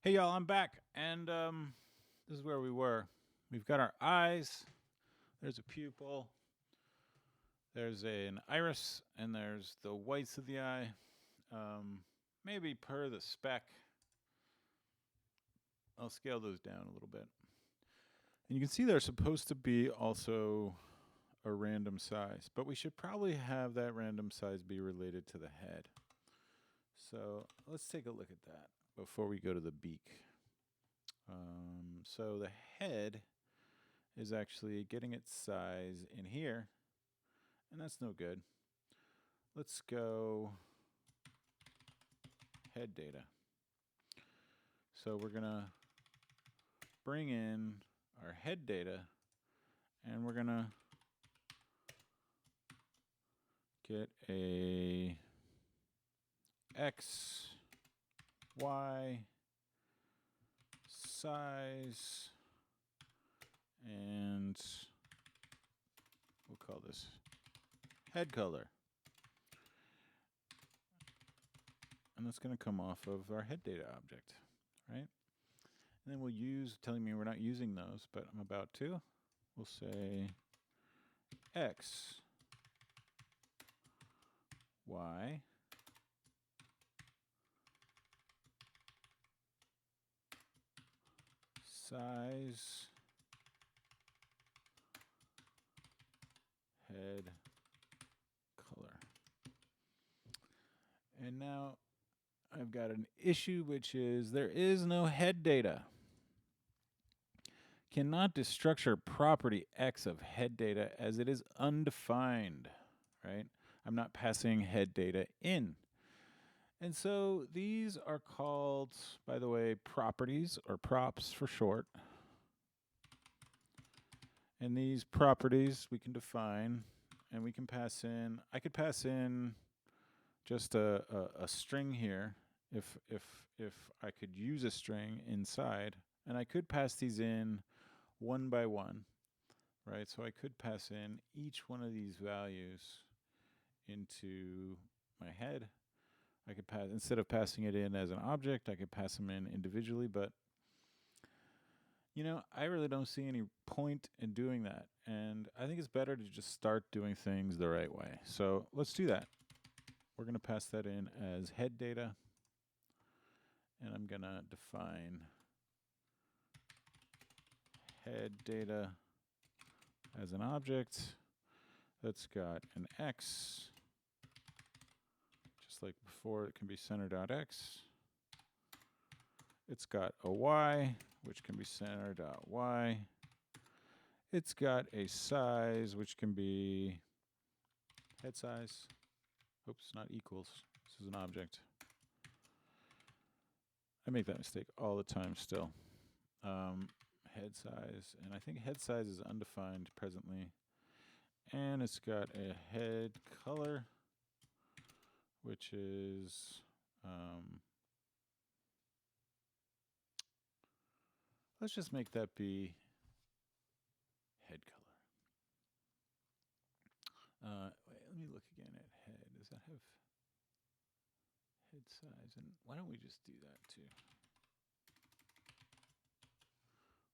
Hey y'all, I'm back, and this is where we were. We've got our eyes. There's a pupil. There's an iris, and there's the whites of the eye. Maybe per the spec, I'll scale those down a little bit. And you can see they're supposed to be also a random size, but we should probably have that random size be related to the head. So let's take a look at that before we go to the beak. So the head is actually getting its size in here, and that's no good. Let's go head data. So we're going to bring in our head data, and we're going to get a X, Y, size, and we'll call this head color. And that's going to come off of our head data object, right? And then we'll use, telling me we're not using those, but I'm about to. We'll say X, Y, size, head, color. And now I've got an issue, which is there is no head data. Cannot destructure property X of head data as it is undefined, right? I'm not passing head data in. And so these are called, by the way, properties or props for short. And these properties we can define and we can pass in. I could pass in just a string here if I could use a string inside, and I could pass these in one by one, right? So I could pass in each one of these values into my head. I could pass, instead of passing it in as an object, I could pass them in individually, but you know, I really don't see any point in doing that. And I think it's better to just start doing things the right way. So let's do that. We're going to pass that in as head data. And I'm going to define head data as an object that's got an X. Just like before, it can be center.x. It's got a Y, which can be center.y. It's got a size, which can be head size. Oops, not equals. This is an object. I make that mistake all the time still. Head size, and I think head size is undefined presently. And it's got a head color, which is, let's just make that be head color. Wait, let me look again at head. Does that have head size? And why don't we just do that too?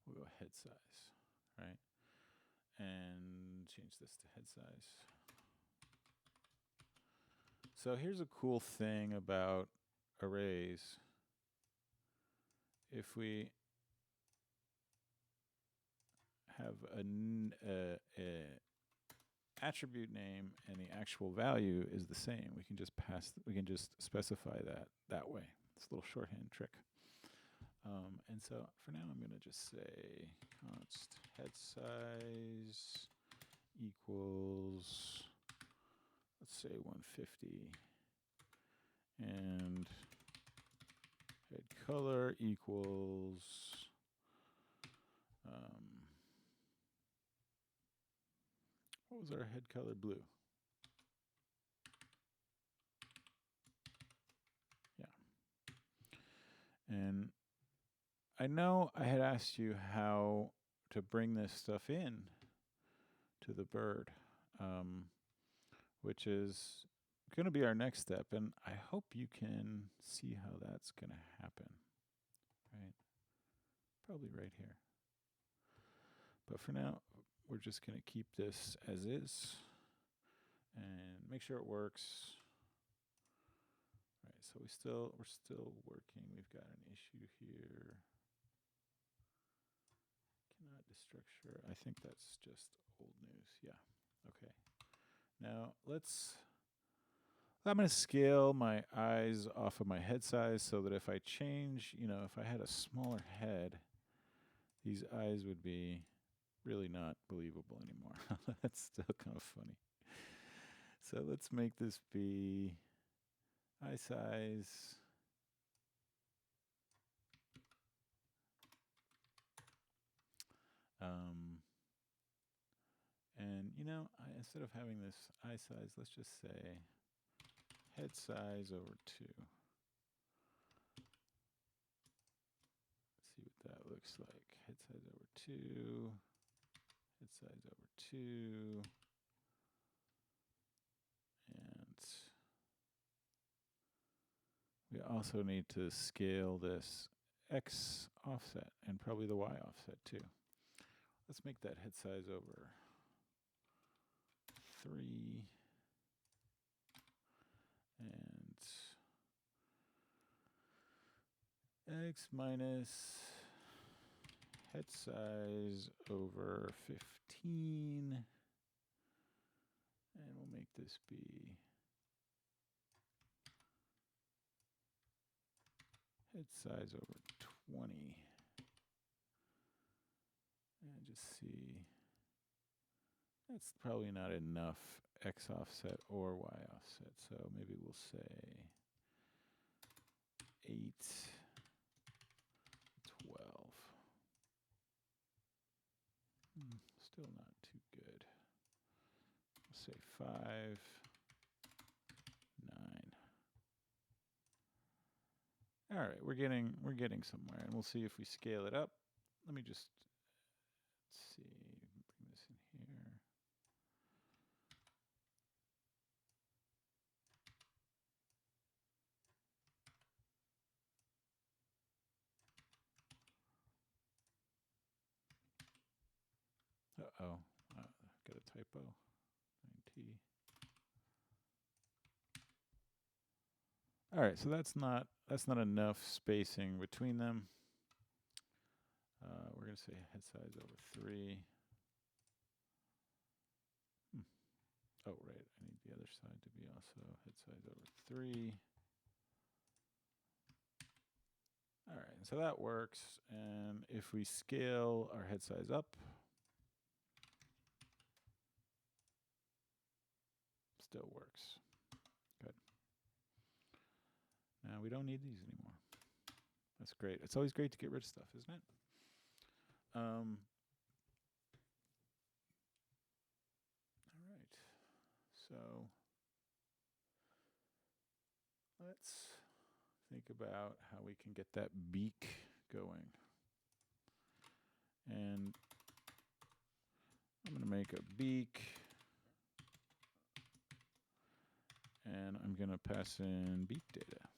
We'll go head size, right? And change this to head size. So here's a cool thing about arrays. If we have a attribute name and the actual value is the same, we can just specify that way. It's a little shorthand trick. And so for now, I'm going to just say const head size equals, let's say 150, and head color equals what was our head color? Blue. Yeah. And I know I had asked you how to bring this stuff in to the bird, which is going to be our next step. And I hope you can see how that's going to happen. right? Probably right here. But for now, we're just going to keep this as is and make sure it works. All right, so we're still working. We've got an issue here. Cannot destructure. I think that's just old news. Yeah. Okay. Now I'm going to scale my eyes off of my head size so that if I change, if I had a smaller head, these eyes would be really not believable anymore. That's still kind of funny. So let's make this be eye size. And instead of having this eye size, let's just say head size over 2. Let's see what that looks like. Head size over 2. Head size over 2. And we also need to scale this X offset and probably the Y offset too. Let's make that head size over 3. And X minus head size over 15. And we'll make this be head size over 20. And just see. That's probably not enough X offset or Y offset. So maybe we'll say 8, 12. Still not too good. We'll say 5, 9. All right, we're getting somewhere, and we'll see if we scale it up. Let me just see. Bring this in here. Uh-oh. Got a typo. 9T. All right, so that's not enough spacing between them. We're going to say head size over 3. Oh, right. I need the other side to be also head size over 3. All right, so that works. And if we scale our head size up, still works. Good. Now we don't need these anymore. That's great. It's always great to get rid of stuff, isn't it? All right. So let's think about how we can get that beak going. And I'm going to make a beak. And I'm going to pass in beak data.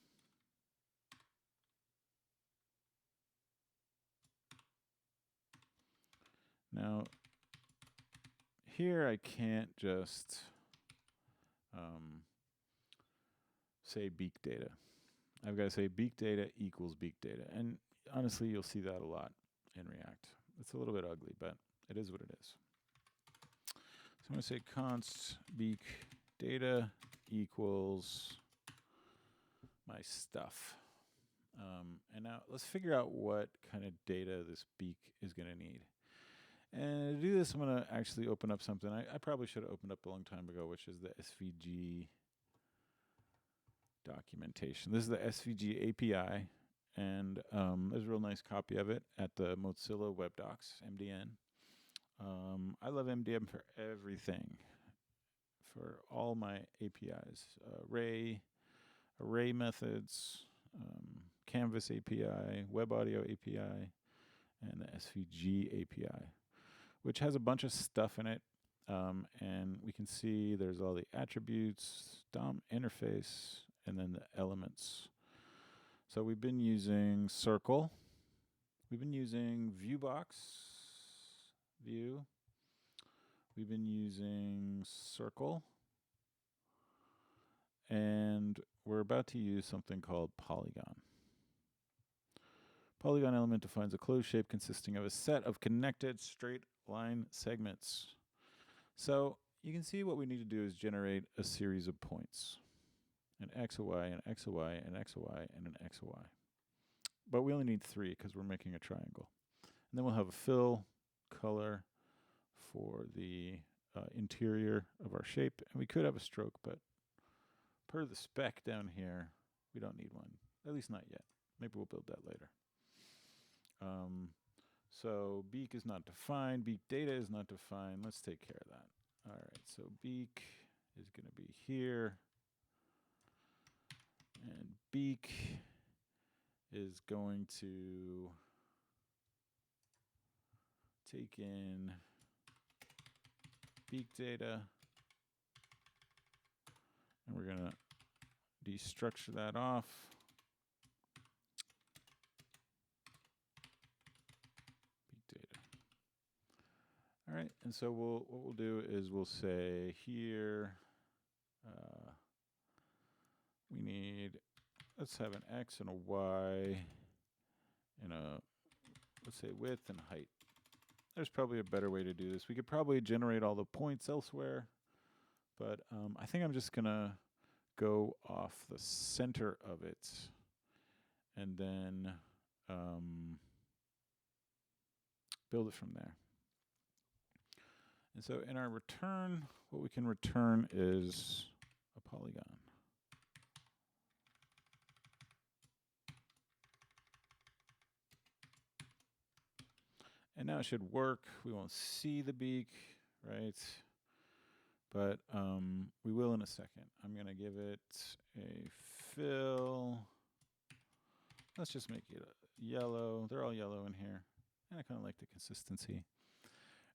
Now, here I can't just say beak data. I've got to say beak data equals beak data. And honestly, you'll see that a lot in React. It's a little bit ugly, but it is what it is. So I'm going to say const beak data equals my stuff. And now let's figure out what kind of data this beak is going to need. And to do this, I'm going to actually open up something I probably should have opened up a long time ago, which is the SVG documentation. This is the SVG API, and there's a real nice copy of it at the Mozilla Web Docs, MDN. I love MDN for everything, for all my APIs, array methods, Canvas API, Web Audio API, and the SVG API, which has a bunch of stuff in it. And we can see there's all the attributes, DOM interface, and then the elements. So we've been using Circle We've been using ViewBox view. We've been using circle. And we're about to use something called polygon. Polygon element defines a closed shape consisting of a set of connected straight line segments. So you can see what we need to do is generate a series of points. An x, a y, an x, a y, an x, a y, and an x, a y. But we only need 3 because we're making a triangle. And then we'll have a fill color for the interior of our shape. And we could have a stroke, but per the spec down here, we don't need one. At least not yet. Maybe we'll build that later. So beak is not defined. Beak data is not defined. Let's take care of that. All right, so beak is going to be here. And beak is going to take in beak data. And we're going to destructure that off. All right, and so what we'll do is we'll say here we need, let's have an x and a y and a, let's say width and height. There's probably a better way to do this. We could probably generate all the points elsewhere, but I think I'm just gonna go off the center of it and then build it from there. And so in our return, what we can return is a polygon. And now it should work. We won't see the beak, right? But we will in a second. I'm going to give it a fill. Let's just make it yellow. They're all yellow in here. And I kind of like the consistency.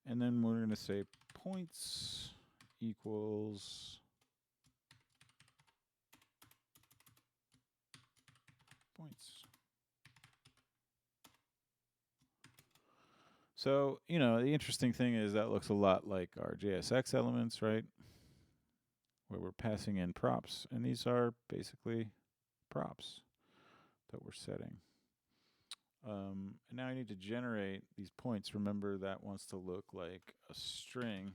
And then we're going to say points equals points. So, you know, the interesting thing is that looks a lot like our JSX elements, right? Where we're passing in props. And these are basically props that we're setting. And now I need to generate these points. Remember, that wants to look like a string.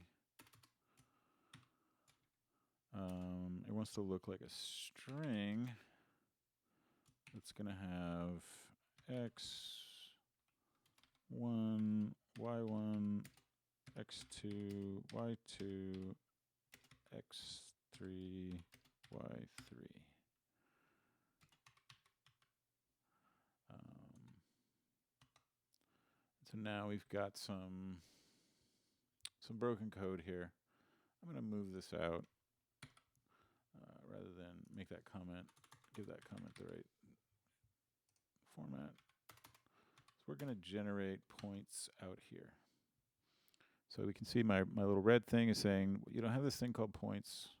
It wants to look like a string that's going to have x1, y1, x2, y2, x3, y3. So now we've got some broken code here. I'm going to move this out rather than make that comment, give that comment the right format. So we're going to generate points out here. So we can see my little red thing is saying, you don't have this thing called points.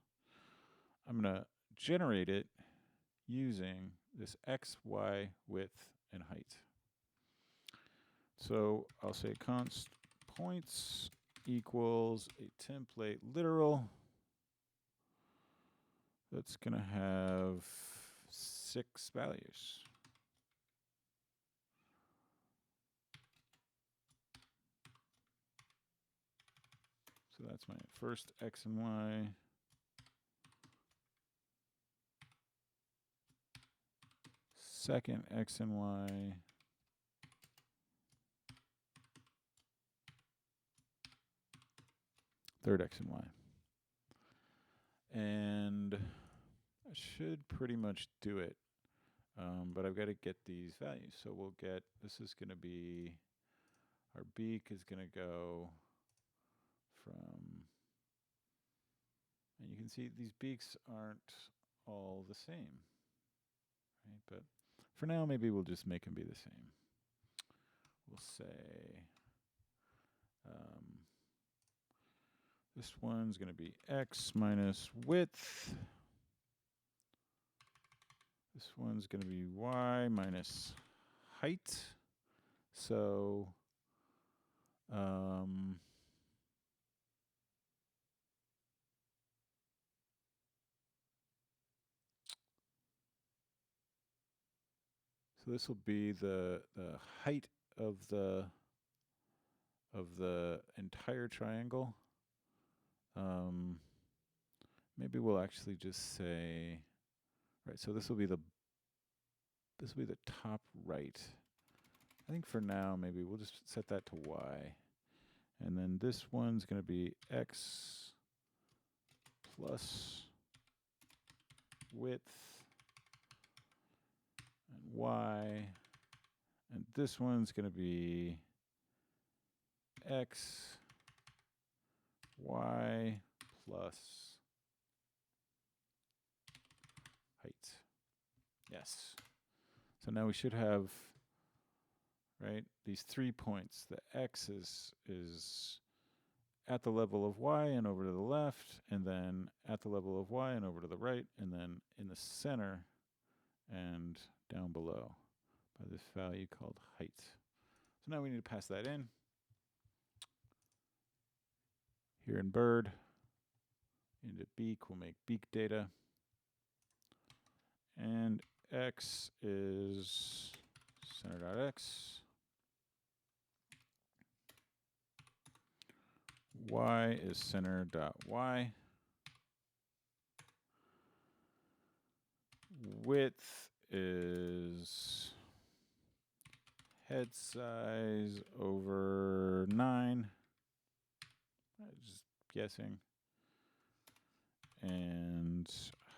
I'm going to generate it using this x, y, width, and height. So I'll say const points equals a template literal that's going to have 6 values. So that's my first x and y. Second x and y. Third x and y. And I should pretty much do it. But I've got to get these values. So we'll get, this is going to be, our beak is going to go from, and you can see these beaks aren't all the same. Right? But for now, maybe we'll just make them be the same. We'll say, this one's going to be x minus width. This one's going to be y minus height. So um, so this will be the height of the entire triangle. Maybe we'll actually just say, right, so this will be the top right. I think for now maybe we'll just set that to y. And then this one's going to be x plus width and y. And this one's going to be x, y plus height. Yes. So now we should have, right, these 3 points. The x is at the level of y and over to the left, and then at the level of y and over to the right, and then in the center and down below by this value called height. So now we need to pass that in. Here in bird, into beak, we'll make beak data. And x is center.x. Y is center.y. Width is head size over 9. Just guessing. And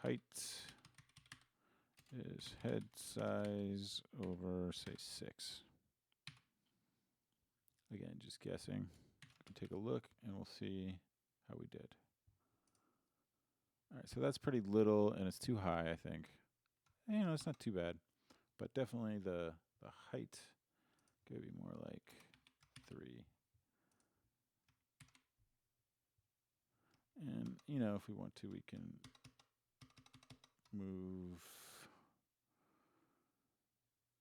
height is head size over, say, 6. Again, just guessing. Take a look and we'll see how we did. All right, so that's pretty little and it's too high, I think. You know, it's not too bad, but definitely the height could be more like 3. And, you know, if we want to, we can move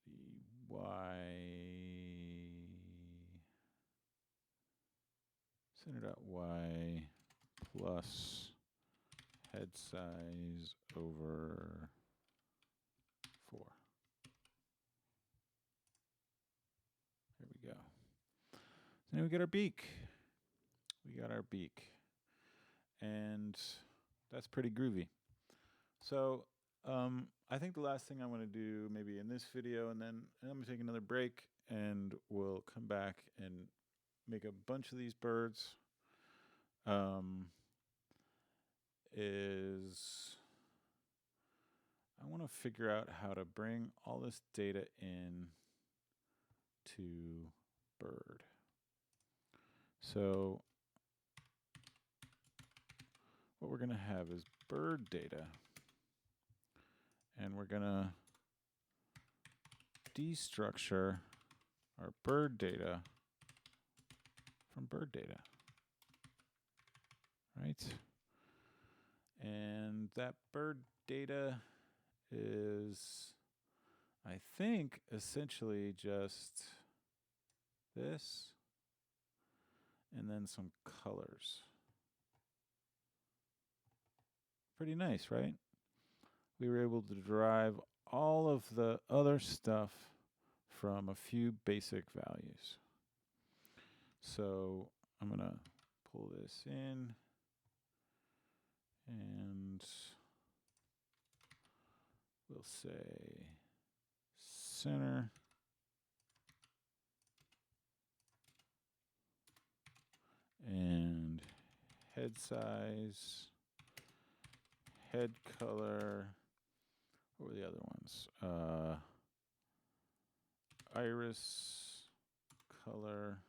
the y center.y plus head size over 4. There we go. So now we get our beak. We got our beak. And that's pretty groovy. So I think the last thing I want to do maybe in this video, and then I'm going to take another break and we'll come back and make a bunch of these birds, is I want to figure out how to bring all this data in to bird. So what we're going to have is bird data, and we're going to destructure our bird data from bird data, right? And that bird data is, I think, essentially just this and then some colors. Pretty nice, right? We were able to derive all of the other stuff from a few basic values. So I'm going to pull this in and we'll say center and head size, head color. What were the other ones? Iris color.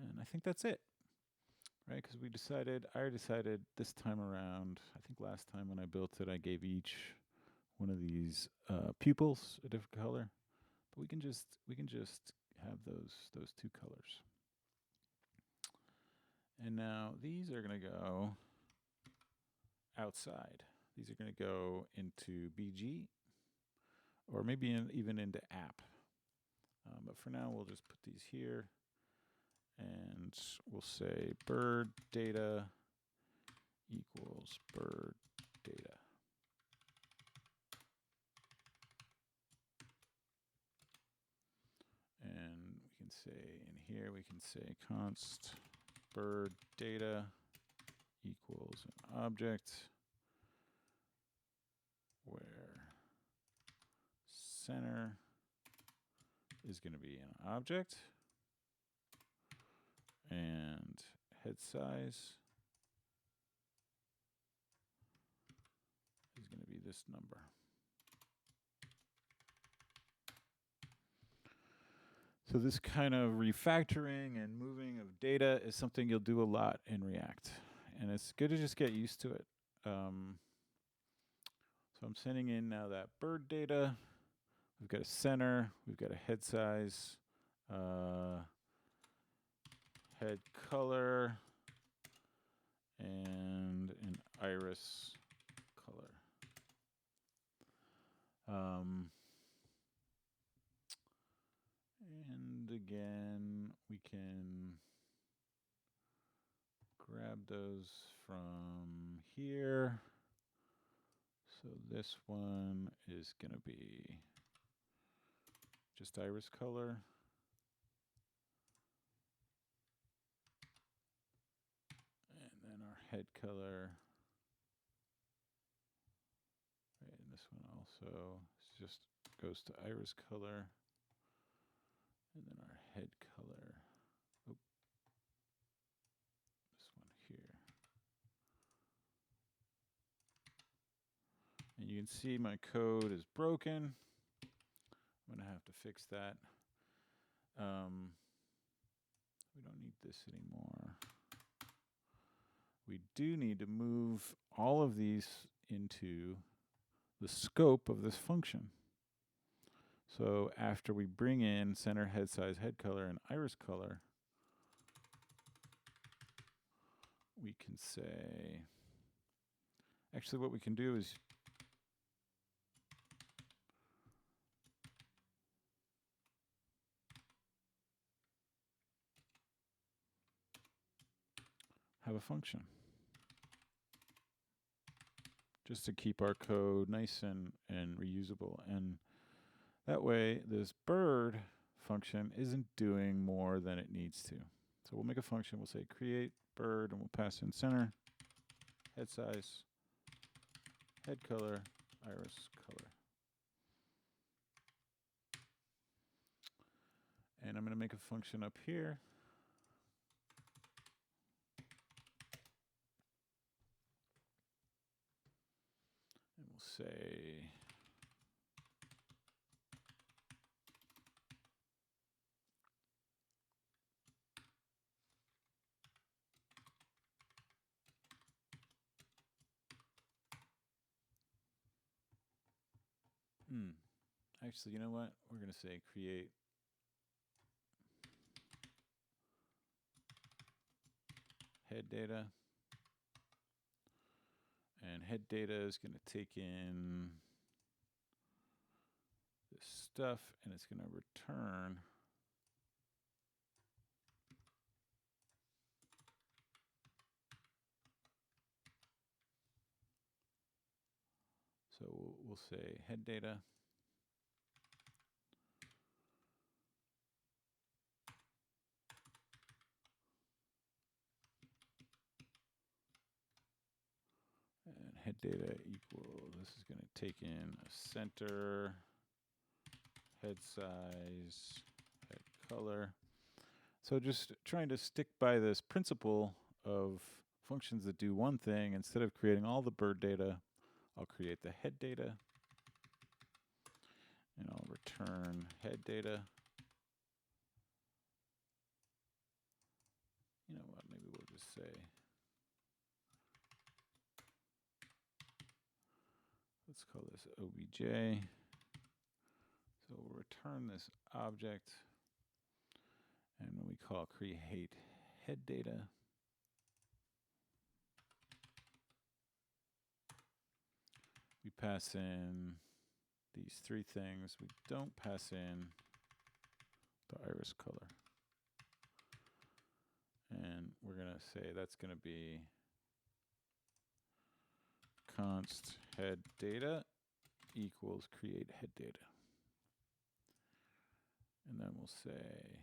And I think that's it, right? Because I decided this time around, I think last time when I built it, I gave each one of these pupils a different color. But we can just have those 2 colors. And now these are going to go outside. These are going to go into BG or maybe even into app. But for now, we'll just put these here. And we'll say bird data equals bird data. And we can say in here, we can say const bird data equals an object where center is going to be an object and head size is going to be this number. So this kind of refactoring and moving of data is something you'll do a lot in React. And it's good to just get used to it. So I'm sending in now that bird data. We've got a center. We've got a head size, head color, and an iris color. And again, we can grab those from here. So this one is going to be just iris color. And then our head color. Right, and this one also just goes to iris color. And then our head color. Oh, this one here. And you can see my code is broken. I'm going to have to fix that. We don't need this anymore. We do need to move all of these into the scope of this function. So after we bring in center, head size, head color, and iris color, we can say, actually what we can do is have a function just to keep our code nice and reusable. And that way, this bird function isn't doing more than it needs to. So we'll make a function. We'll say create bird, and we'll pass in center, head size, head color, iris color. And I'm going to make a function up here. And we'll say actually, you know what? We're going to say create head data. And head data is going to take in this stuff, and it's going to return so we'll say head data. And head data equal, this is going to take in a center, head size, head color. So just trying to stick by this principle of functions that do one thing. Instead of creating all the bird data, I'll create the head data. And I'll return head data. You know what, maybe we'll just say, let's call this obj. So we'll return this object. And when we call create head data, we pass in these three things. We don't pass in the iris color. And we're going to say that's going to be const head data equals create head data. And then we'll say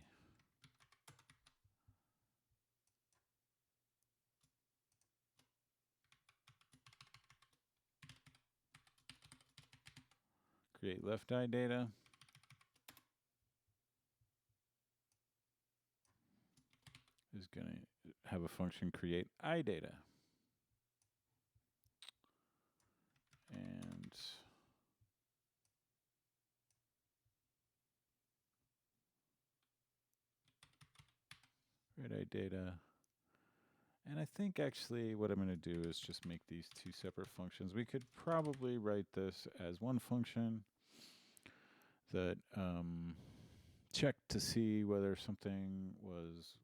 create left eye data. Is going to have a function create eye data. And create eye data. And I think actually what I'm going to do is just make these two separate functions. We could probably write this as one function that checked to see whether something was,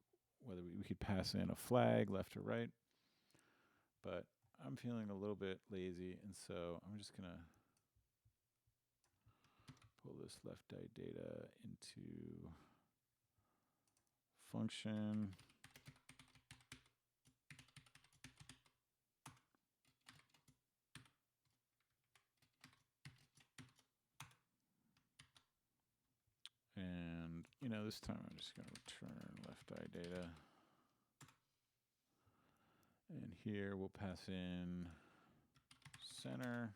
whether we could pass in a flag left or right. But I'm feeling a little bit lazy, and so I'm just going to pull this left eye data into function. And, you know, this time I'm just going to return left eye data. And here we'll pass in center,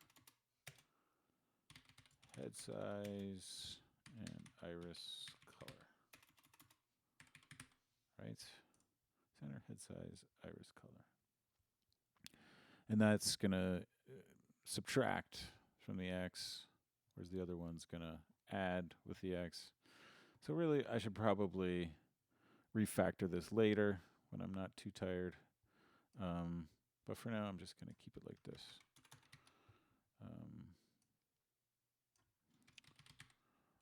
head size, and iris color. Right? Center, head size, iris color. And that's going to subtract from the x, whereas the other one's going to add with the x. So really, I should probably refactor this later when I'm not too tired. But for now, I'm just going to keep it like this.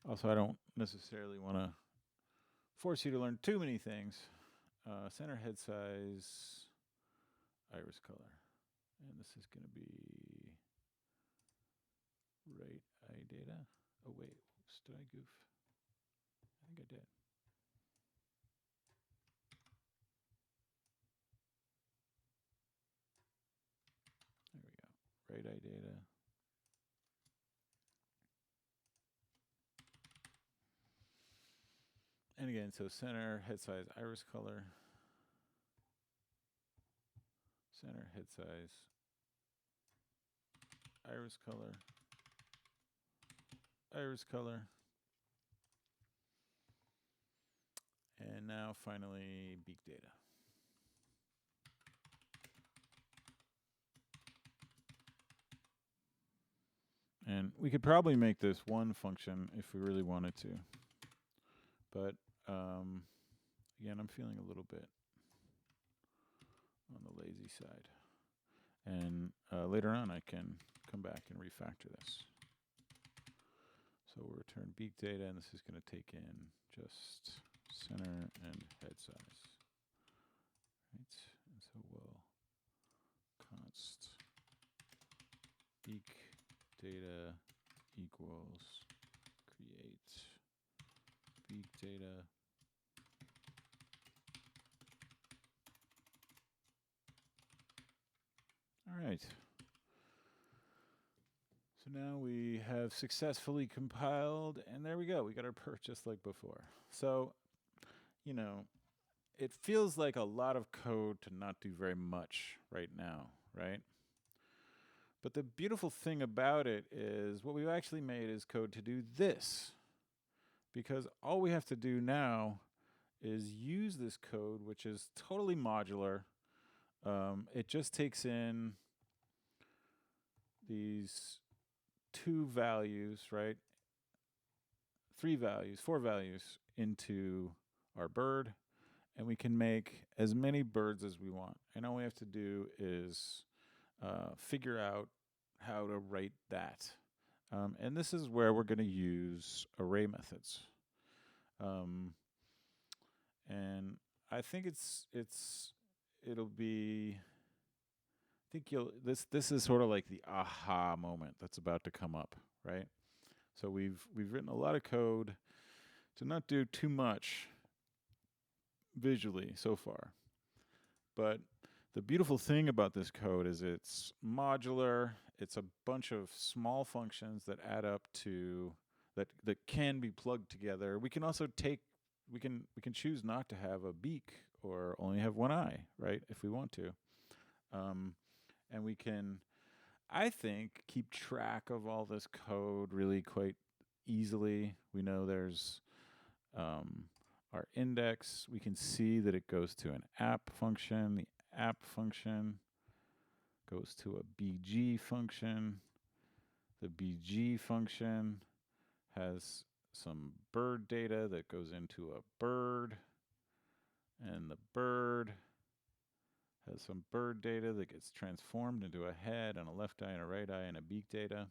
Also, I don't necessarily want to force you to learn too many things. Center, head size, iris color. And this is going to be right eye data. Oh, wait. Oops, did I goof? I think I did. There we go. Right eye data. And again, so center, head size, iris color. Center, head size, iris color. Iris color. And now finally beak data. And we could probably make this one function if we really wanted to. But again, I'm feeling a little bit on the lazy side. And later on, I can come back and refactor this. So we'll return beak data, and this is going to take in just center and head size. Right? And so we'll const beak data equals create beak data. All right. So now we have successfully compiled, and there we go. We got our perf just like before. So, you know, it feels like a lot of code to not do very much right now, right? But the beautiful thing about it is what we've actually made is code to do this. Because all we have to do now is use this code, which is totally modular. It just takes in these two values, right? Three values, four values into our bird, and we can make as many birds as we want. And all we have to do is figure out how to write that. And this is where we're going to use array methods. And I think it'll be, I think this is sort of like the aha moment that's about to come up, right? So we've written a lot of code to not do too much visually so far. But the beautiful thing about this code is it's modular. It's a bunch of small functions that add up to that can be plugged together. We can also take we can choose not to have a beak or only have one eye, right? If we want to, and we can, I think, keep track of all this code really quite easily. We know there's our index. We can see that it goes to an app function. The app function goes to a BG function. The BG function has some bird data that goes into a bird, and the bird has some bird data that gets transformed into a head and a left eye and a right eye and a beak data.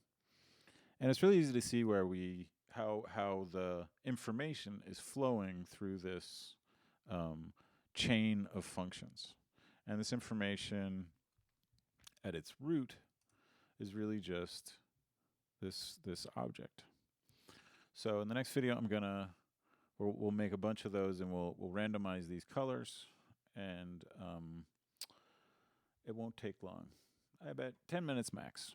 And it's really easy to see where how the information is flowing through this chain of functions. And this information at its root is really just this object. So in the next video, we'll make a bunch of those, and we'll randomize these colors, and it won't take long. I bet 10 minutes max.